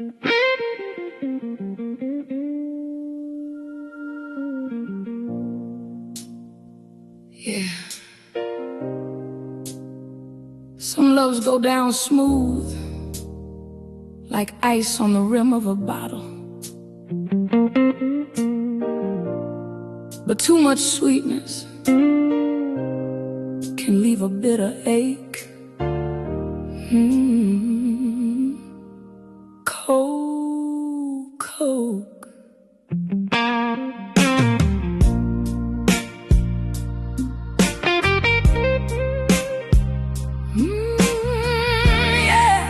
Yeah. Some loves go down smooth, like ice on the rim of a bottle. But too much sweetness can leave a bitter ache. Coke. Yeah.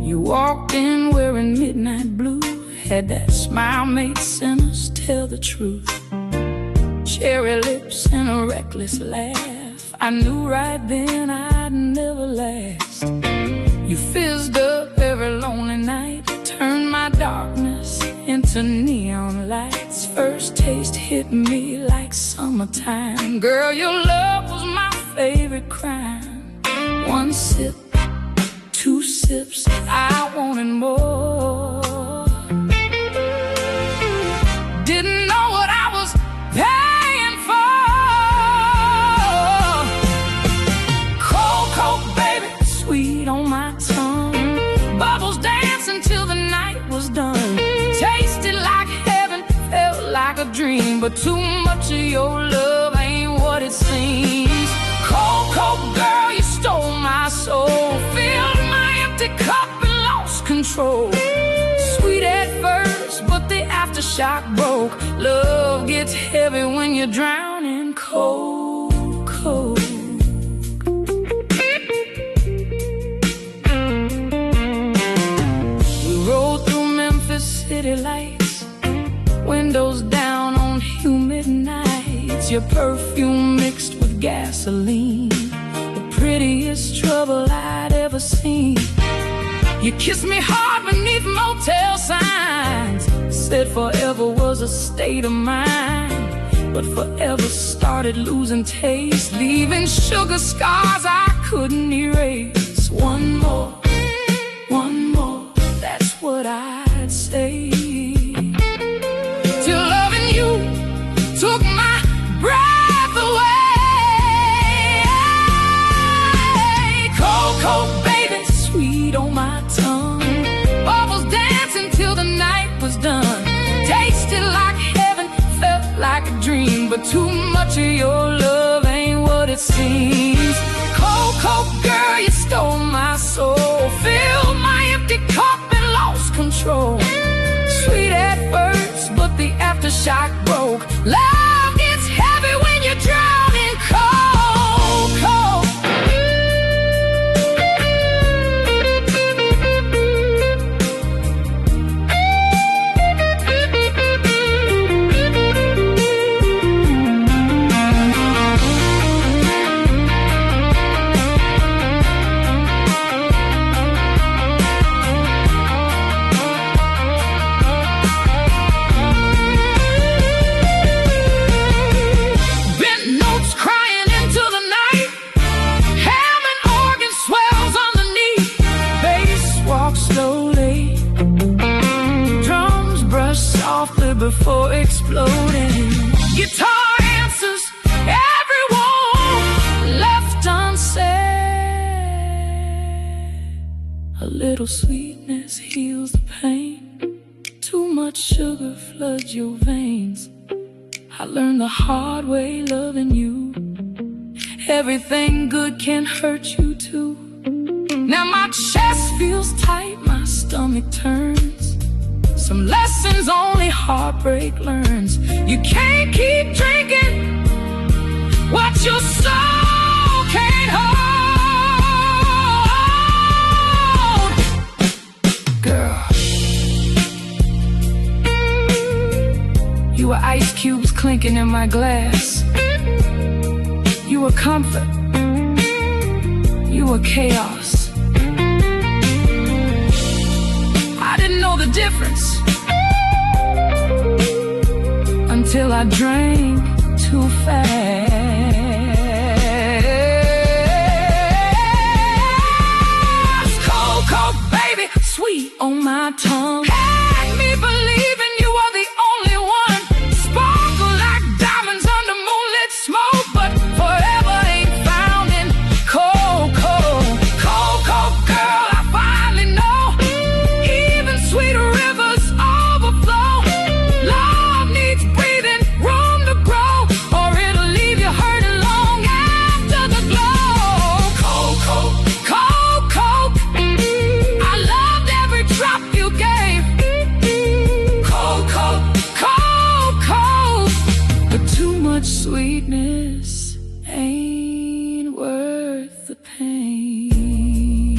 You walked in wearing midnight blue, had that smile made sinners tell the truth. Cherry lips and a reckless laugh, I knew right then I'd never last. You fizzed up every lonely night, turned my darkness into neon lights. First taste hit me like summertime. Girl, your love was my favorite crime. One sip, two sips, I wanted more. Didn't know what I was paying for. Coke, baby, sweet on my tongue. Bubbles dancing till the night was done. Tasted like heaven, felt like a dream. But too much of your love ain't what it seems. Coke, girl, you stole my soul. Filled my empty cup and lost control. Sweet at first, but the aftershock broke. Love gets heavy when you drown in coke. We rode through Memphis city lights, windows down on humid nights. Your perfume mixed with gasoline, the prettiest trouble I'd ever seen. You kissed me hard beneath motel signs, said forever was a state of mind. But forever started losing taste, leaving sugar scars I couldn't erase. One more, that's what I'd say. Till loving you took my breath away. Coke, baby, sweet on my tongue. Bubbles dancing till the night was done. Tasted like heaven, felt like a dream. But too much of your love ain't what it seems. Coke, girl, you stole my soul. Filled my empty cup and lost control. Sweet at first, but the aftershock broke. Love gets heavy when you drown in coke. Before exploding, guitar answers everyone left unsaid. A little sweetness heals the pain. Too much sugar floods your veins. I learned the hard way loving you. Everything good can hurt you too. Now my chest feels tight, my stomach turns. Some lessons only heartbreak learns. You can't keep drinking what your soul can't hold. Girl, you were ice cubes clinking in my glass. You were comfort, you were chaos. I didn't know the difference until I drank too fast. pain.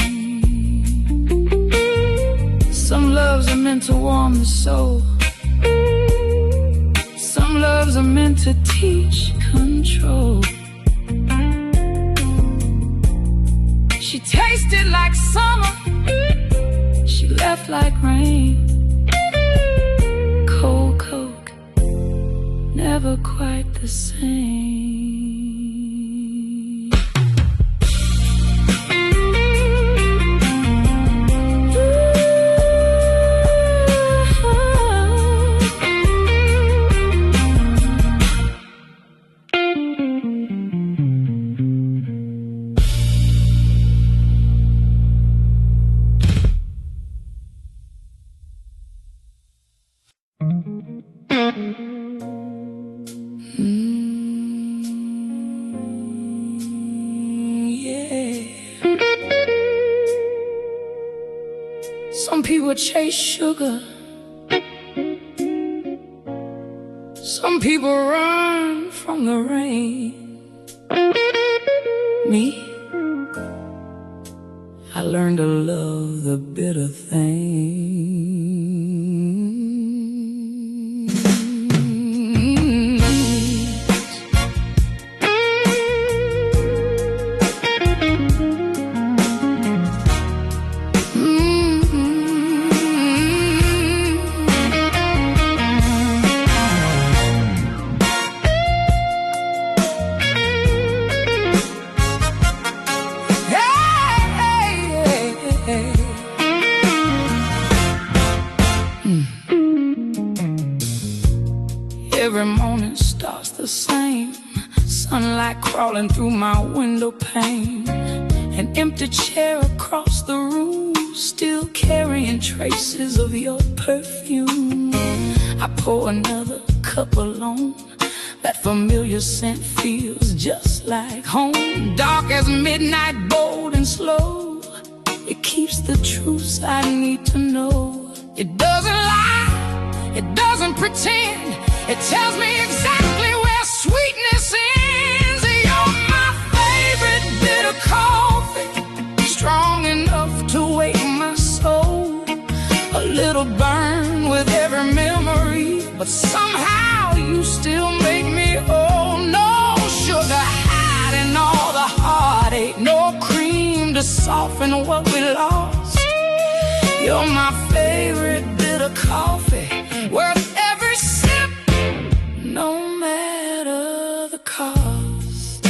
Some loves are meant to warm the soul. Some loves are meant to teach control. She tasted like summer, she left like rain. Cold Coke, never quite the same. Some people chase sugar, some people run from the rain. Me, I learned to love the bitter thing. Every morning starts the same. Sunlight crawling through my window pane. An empty chair across the room, still carrying traces of your perfume. I pour another cup alone. That familiar scent feels just like home. Dark as midnight, bold and slow. It keeps the truths I need to know. It doesn't lie, it doesn't pretend. It tells me exactly where sweetness ends. You're my favorite bitter coffee, strong enough to wake my soul. A little burn with every memory, but somehow you still make me whole. No sugar hiding all the heartache, no cream to soften what we lost. You're my favorite bitter coffee, worth every sip, no matter the cost.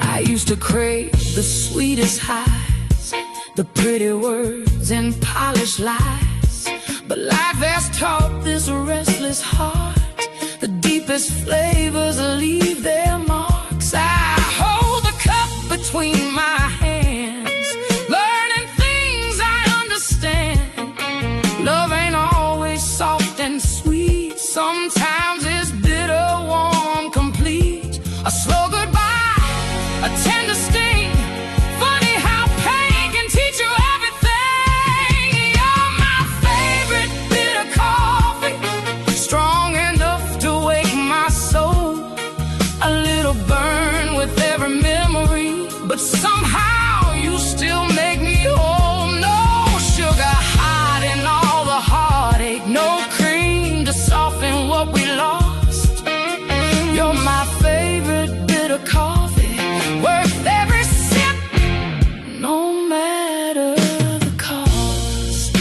I used to crave the sweetest highs, the pretty words and polished lies. But life has taught this restless heart the deepest flavors leave their marks. I hold the cup between my hands, learning things I understand. Love ain't always soft and sweet. Sometimes it's bitter, warm, complete. A slow goodbye, a tender sting. Funny how pain can teach you everything. You're my favorite bitter coffee, strong enough to wake my soul. A little burn with every memory, but somehow you still make me whole. No sugar hiding all the heartache, no cream to soften what we lost. You're my favorite bitter coffee, worth every sip, no matter the cost.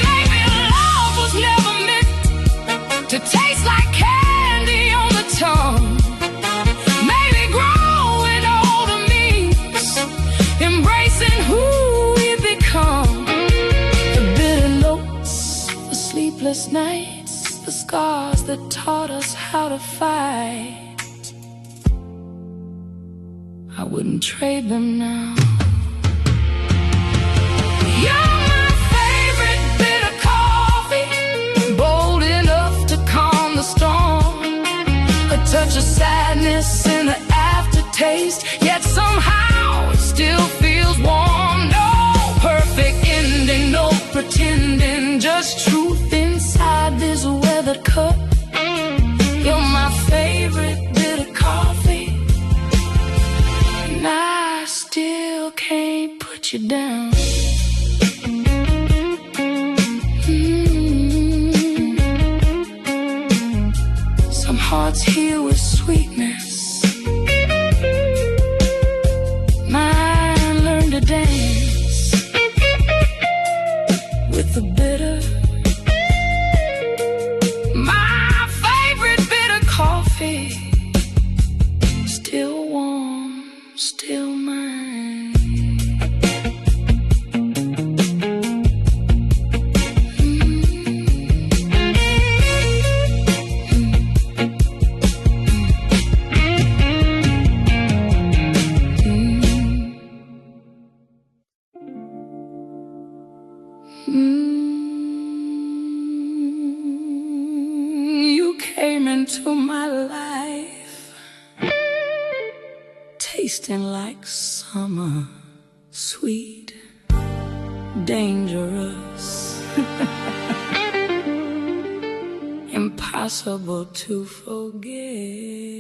Maybe love was never meant to taste like candy on the tongue. Maybe growing older means embracing who we become. The bitter notes, the sleepless nights, the scars that taught us how to fight. I wouldn't trade them now. You're my favorite bit of coffee, bold enough to calm the storm. A touch of sadness in the aftertaste, yet somehow it still feels warm. No perfect ending, no pretending, just truth inside this weathered cup. You're my favorite bit of coffee, and I still can't put you down. Some hearts heal with sweetness, mine learn to dance with the bitter. My favorite bit of coffee, still warm, still mine. You came into my life, tasting like summer, sweet, dangerous, impossible to forget.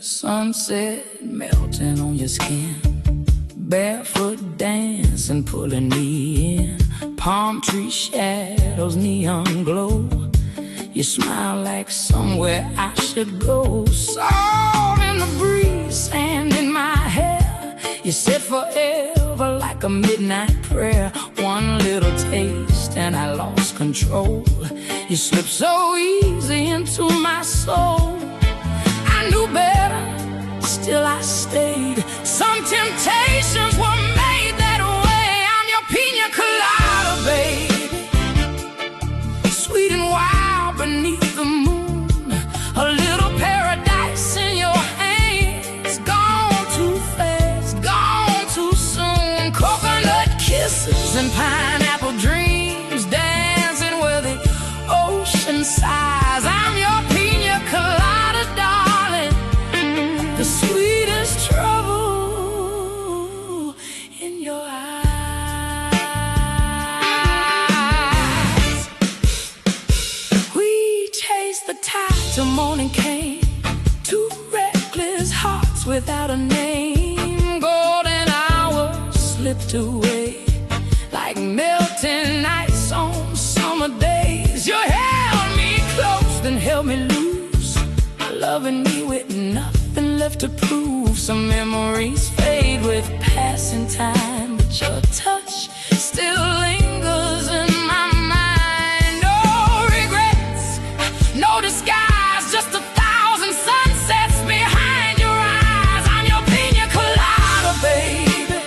Sunset melting on your skin, barefoot dancing, pulling me in. Palm tree shadows, neon glow. You smile like somewhere I should go. Salt in the breeze, sand in my hair. You said forever like a midnight prayer. One little taste and I lost control. You slipped so easy into my soul. I knew better, still I stayed. Some temptations were made that way. I'm your pina colada, baby, sweet and wild beneath the moon. A little paradise in your hands, gone too fast, gone too soon. Coconut kisses and pineapple dreams, dancing where the ocean sighs. I'm your pina colada, darling, the sweetest trouble in your eyes. We chased the tide till morning came, two reckless hearts without a name. Golden hours slipped away like melting ice on summer days. You held me close, then held me loose, loving me with nothing left to prove. Some memories fade with passing time, but your touch still lingers in my mind. No regrets, no disguise, just 1,000 sunsets behind your eyes. I'm your pina colada, baby,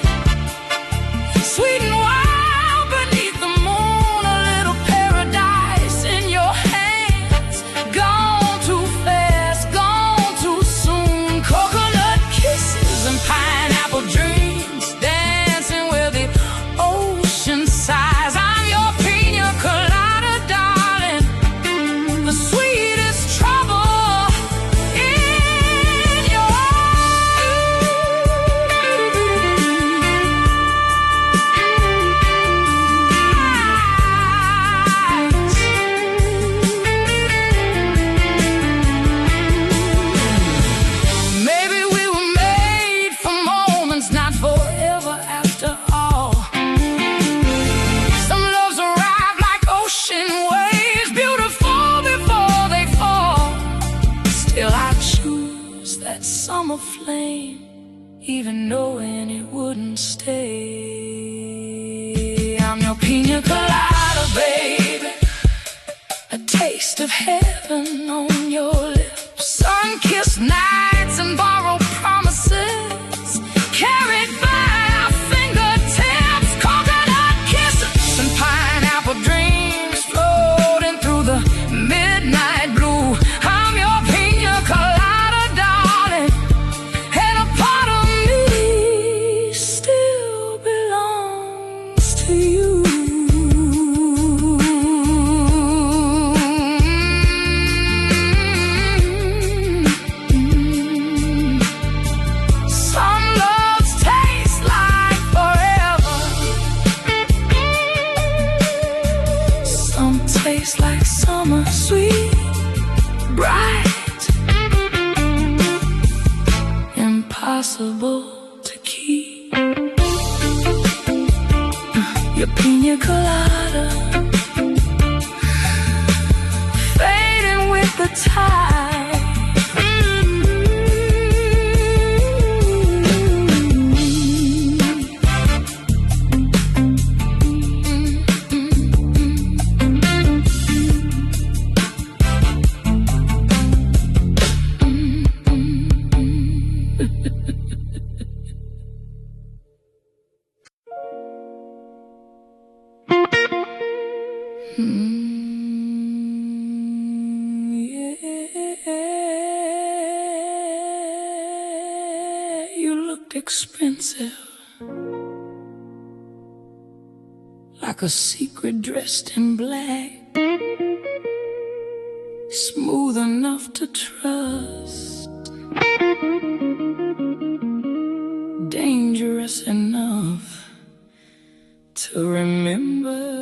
sweet and wild beneath the moon. A little paradise in your hands, gone too fast, gone too soon. Coconut kisses and pine even knowing it wouldn't stay. I'm your pina colada, baby, a taste of heaven on your lips. Sun-kissed nights and borrowed promises carried by our fingertips. Coconut kisses and pineapple dreams floating through the midnight blue. I'm your pina colada, darling, and a part of me still belongs to you. Tastes like summer, sweet, bright, impossible to keep. Your pina colada, fading with the tide. You looked expensive, like a secret dressed in black, smooth enough to trust, dangerous enough to remember.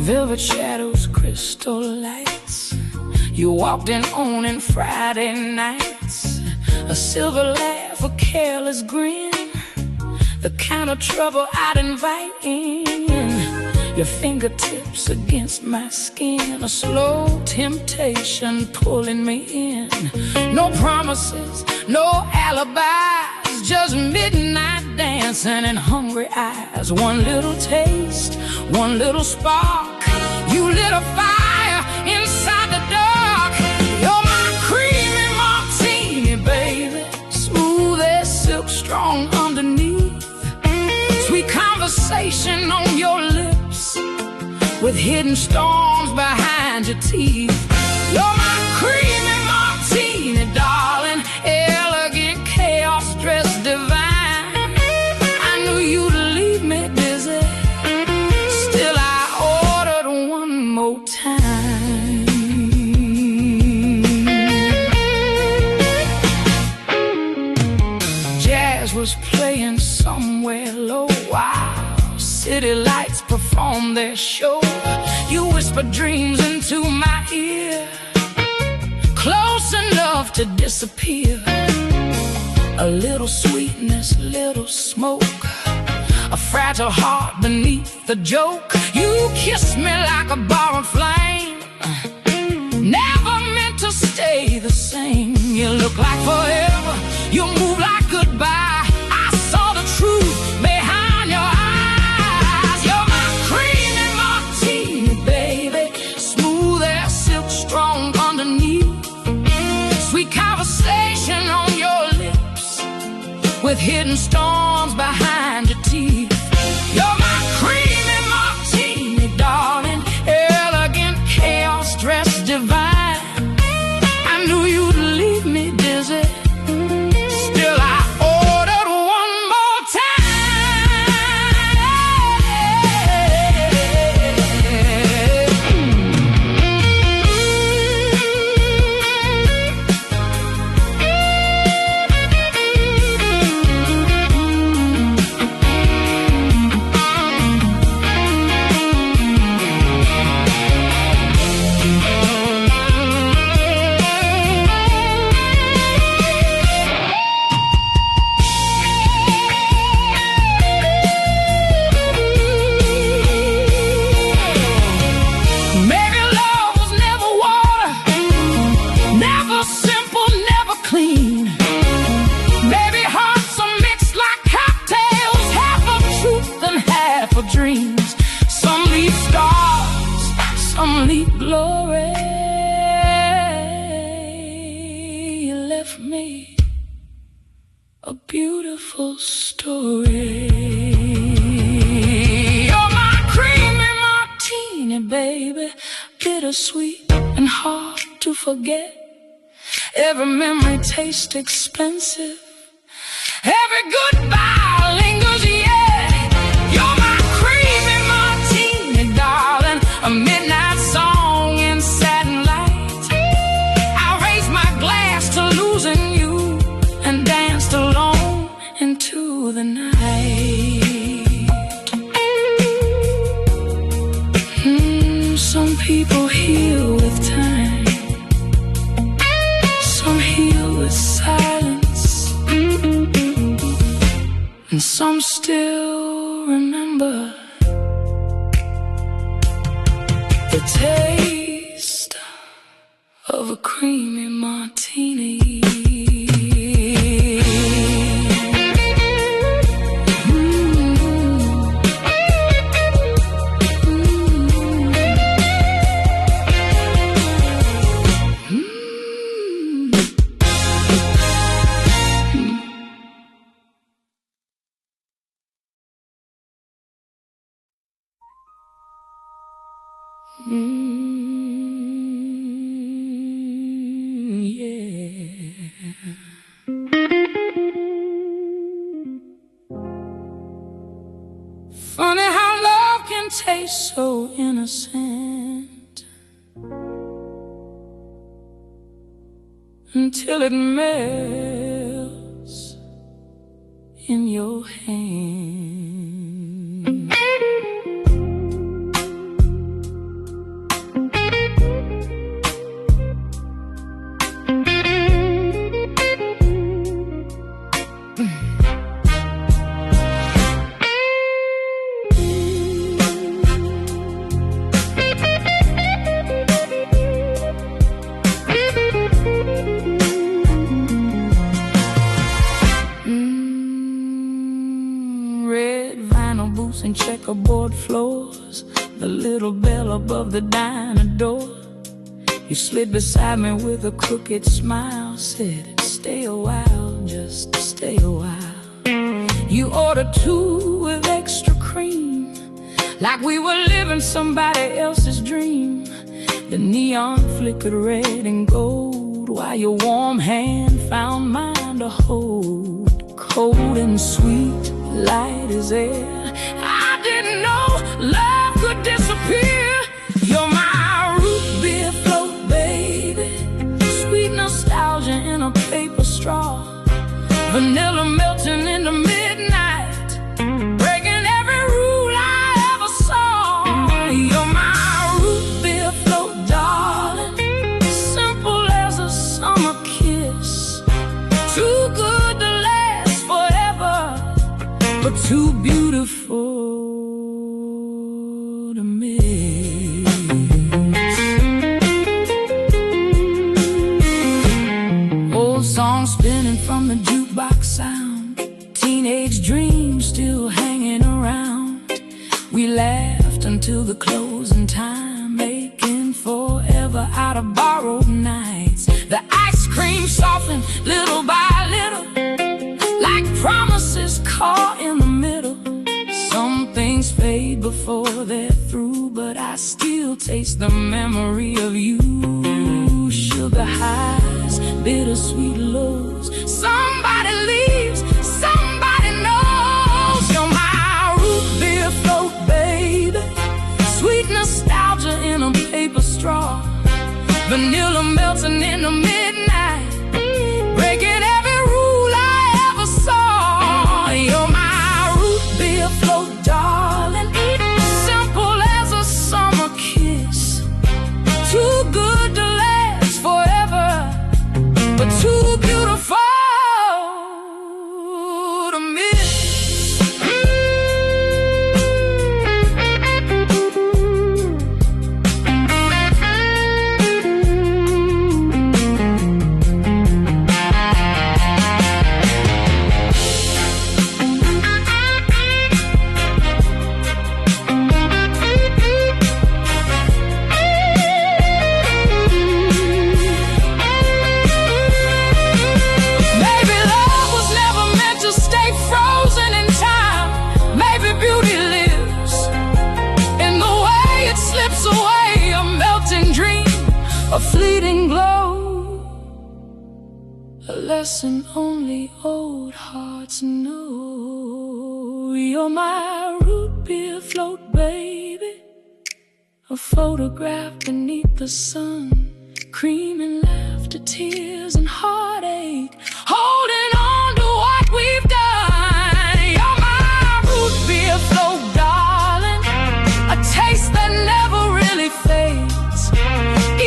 Velvet shadows, crystal lights. You walked in on Friday nights. A silver laugh, a careless grin, the kind of trouble I'd invite in. Your fingertips against my skin, a slow temptation pulling me in. No promises, no alibis, just midnight dancing and hungry eyes. One little taste, one little spark. You lit a fire inside the dark. You're my creamy martini, baby, smooth as silk, strong underneath. Sweet conversation on your lips, with hidden storms behind your teeth. You're my creamy martini, darling, elegant chaos dressed divine. I knew you'd leave me dizzy, still I ordered one more time. Jazz was playing somewhere low while city lights performed their show. You whispered dreams into my ear, close enough to disappear. A little sweetness, little smoke, a fragile heart beneath the joke. You kissed me like a borrowed flame, never meant to stay the same. You look like forever, you move like goodbye. I saw the truth behind your eyes. You're my creamy martini, baby, smooth as silk, strong underneath. Sweet conversation on your lips, with hidden storms behind your teeth. You're my creamy martini, darling, elegant chaos dressed divine. I knew you'd leave me dizzy, still I ordered one more time. leap glory. You left me a beautiful story. You're my creamy martini, baby, bittersweet and hard to forget. Every memory tastes expensive. Every goodbye lingers yet. You're my creamy martini, darling, a midnight song in satin light. I raised my glass to losing you and danced alone into the night. Some people heal with time, some heal with silence, and some still remember the taste of a creamy martini. Yeah. Funny how love can taste so innocent until it melts in your hand. And checkerboard floors, the little bell above the diner door. You slid beside me with a crooked smile, said, stay a while, just stay a while. You ordered 2 with extra cream, like we were living somebody else's dream. The neon flickered red and gold, while your warm hand found mine to hold. Cold and sweet, light as air. I didn't know love could disappear. You're my root beer float, baby, sweet nostalgia in a paper straw, vanilla melting into midnight, breaking every rule I ever saw. You're my root beer float, darling, simple as a summer kiss, too good to last forever, but too beautiful to miss. Old songs spinning from the jukebox sound, teenage dreams still hanging around. We laughed until the closing time, making forever out of borrowed nights. The ice cream softened little by little, like promises caught in the middle. Some things fade before they're through, but I still taste the memory of you. Sugar highs, bittersweet lows. Somebody leaves, somebody knows. You're my root beer float, baby, sweet nostalgia in a paper straw, vanilla melting in the midnight, breaking every rule I ever saw. You're my root beer float, darling, simple as a summer kiss, too good to last forever, but too beautiful to miss. a fleeting glow, a lesson only old hearts know. You're my root beer float, baby, a photograph beneath the sun, cream and laughter, tears and heartache, holding on to what we've done. You're my root beer float, darling, a taste that never really fades.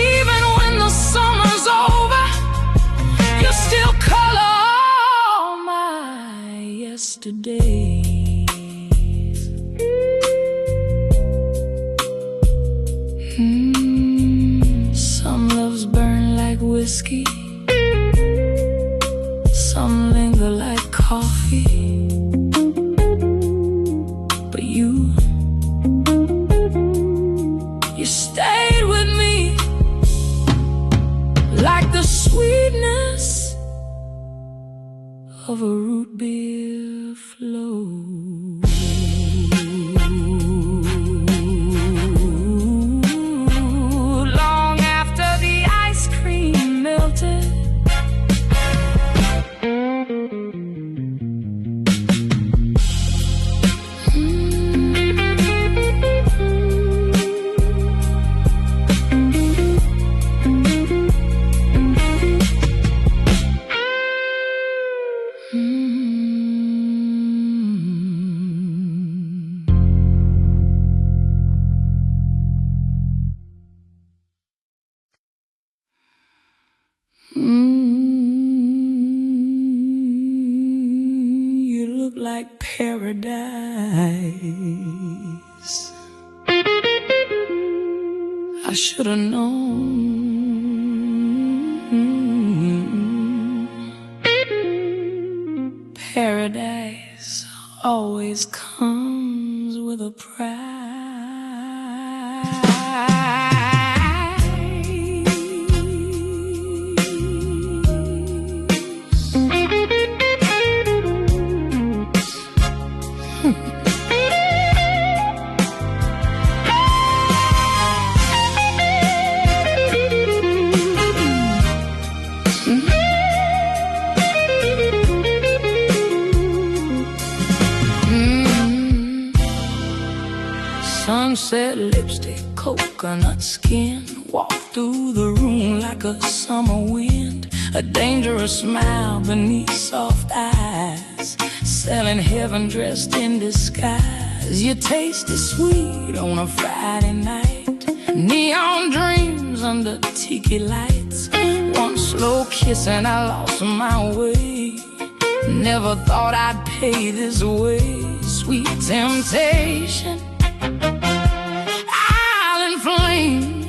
Even when the summer's over, you still color all my yesterdays. Some loves burn like whiskey, some linger like coffee, but you stayed with me like the sweetness of a root beer float. Long after the ice cream melted, you look like paradise. I should have known. Paradise always comes with a price. Sunset lipstick, coconut skin, walk through the room like a summer wind, a dangerous smile beneath soft eyes, selling heaven dressed in disguise. You tasted sweet on a Friday night, neon dreams under tiki lights. One slow kiss and I lost my way. Never thought I'd pay this way. Sweet temptation, island flame,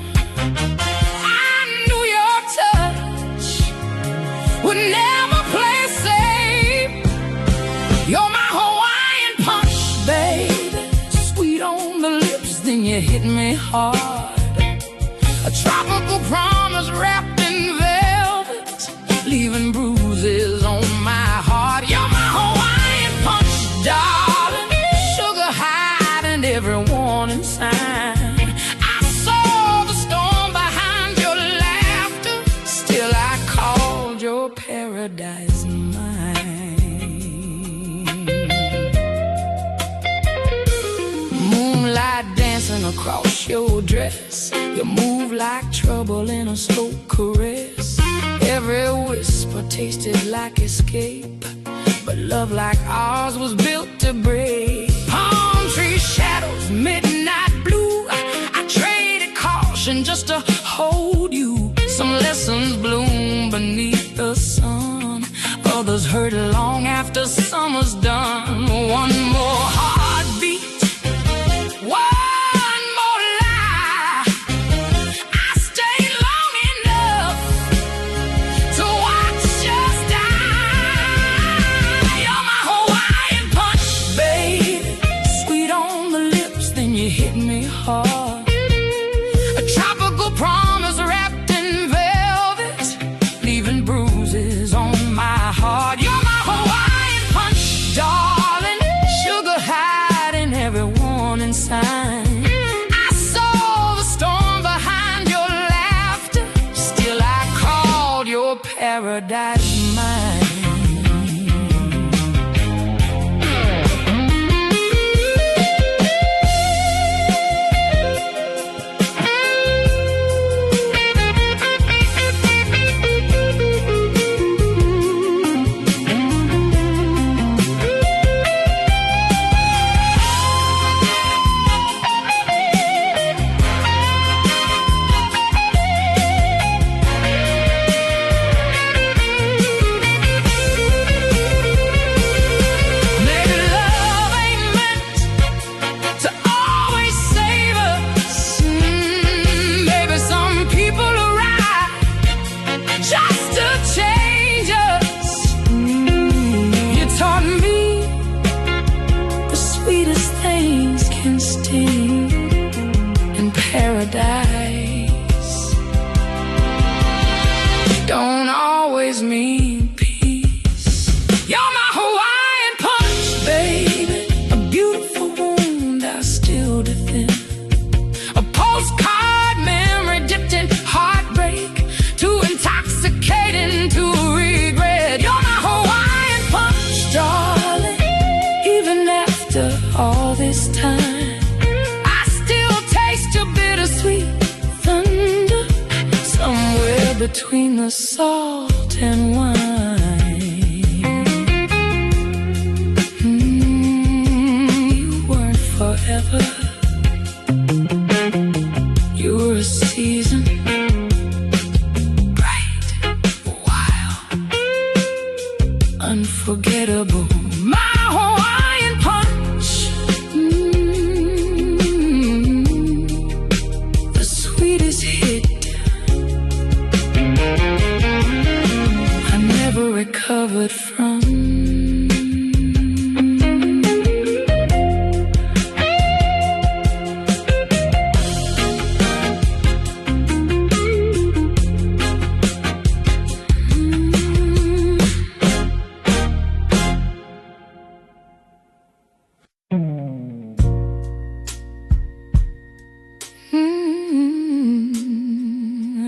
I knew your touch would never play safe. You're my Hawaiian punch, baby, sweet on the lips, then you hit me hard. A tropical promise wrapped in velvet, leaving bruises on my heart. You're my Hawaiian punch, darling, sugar high and every warning sign. I saw the storm behind your laughter, still I called your paradise mine. Moonlight dancing across your dress, you move like trouble in a slow caress. Every whisper tasted like escape, but love like ours was built to break. Palm tree shadows, midnight blue, I traded caution just to hold you. Some lessons bloom beneath the sun, others hurt long after summer's done. One more heartbeat, one more lie. I stayed long enough to watch us die. You're my Hawaiian punch, baby, sweet on the lips, then you hit me hard. A tropical promise wrapped in velvet, leaving bruises on my heart. You're my Hawaiian punch, darling, sugar high paradise mine. Paradise don't always mean peace. You're my Hawaiian punch, baby, a beautiful wound I still defend, a postcard memory dipped in heartbreak, too intoxicating to regret. You're my Hawaiian punch, darling, even after all this time. Sweet thunder somewhere between the salt and wine. You weren't forever. You were a season, bright, wild, unforgettable. My Hawaiian punch. Recovered from.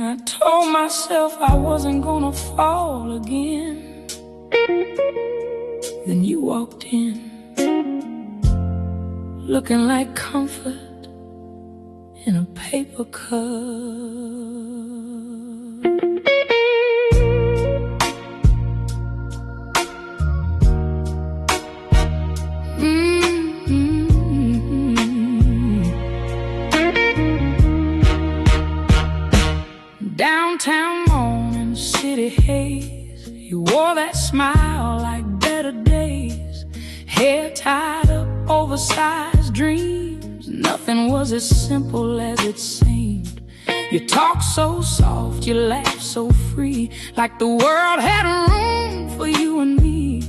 I told myself I wasn't gonna fall again. Then you walked in, looking like comfort in a paper cup. Downtown morning, city haze. You wore that smile like better days. Hair tied up, oversized dreams. Nothing was as simple as it seemed. You talked so soft, you laughed so free, like the world had room for you and me.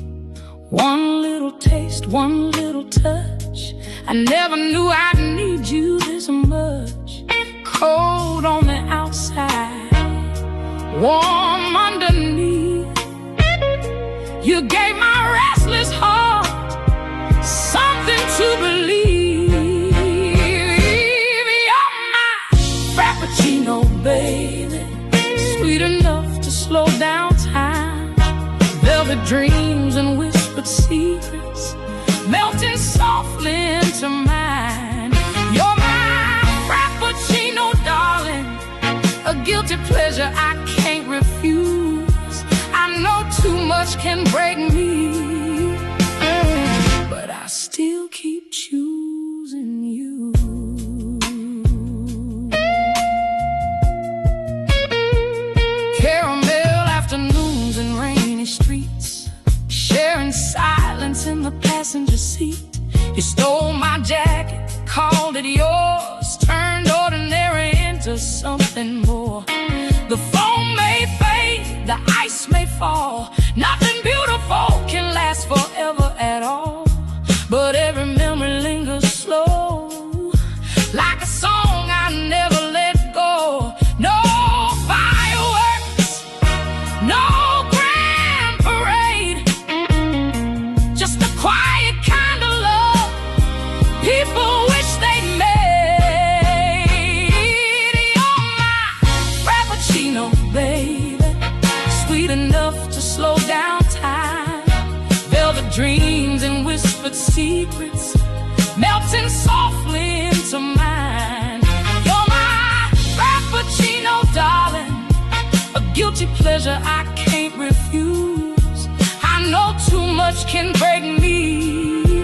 One little taste, one little touch. I never knew I'd need you this much. Cold on the outside, warm underneath. You gave my restless heart something to believe. You're my frappuccino, baby, sweet enough to slow down time. Velvet dreams and whispered secrets melting softly into mine. You're my frappuccino, darling, a guilty pleasure I can't refuse. I know too much can break me, but I still keep choosing you. Caramel afternoons and rainy streets, sharing silence in the passenger seat. You stole my jacket, called it yours, turned ordinary into something more. The phone may fade, the ice may fall, nothing beautiful can last forever at all. But every memory lingers slow, like a song I never let go. No fireworks, no grand parade, just a quiet kind of love people wish they'd made. You're my frappuccino, baby, sweet enough guilty pleasure I can't refuse. I know too much can break me,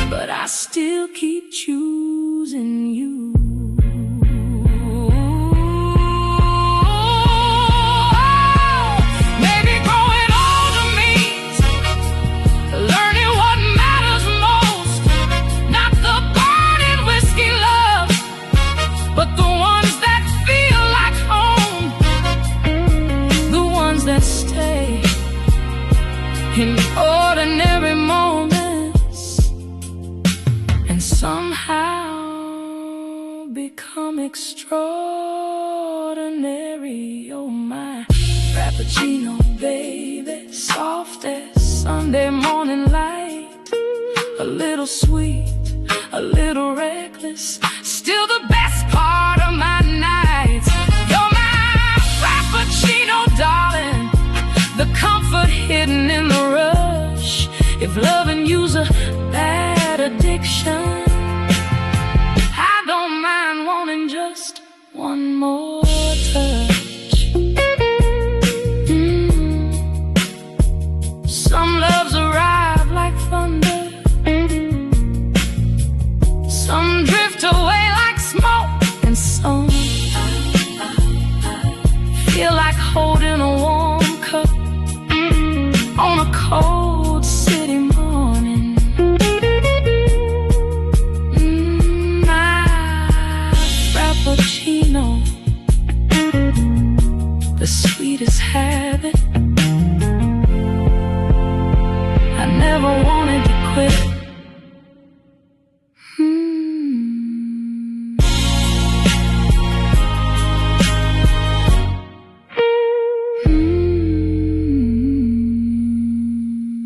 but I still keep choosing you. Maybe growing older means learning what matters most. Not the burning whiskey love, but the ones that feel like home, the ones that stay in ordinary moments and somehow become extraordinary. Oh my Frappuccino baby, soft as Sunday morning light, a little sweet, a little reckless, still the best part of my nights. You're my Frappuccino darling, the comfort hidden in the rush. If loving you's a bad addiction,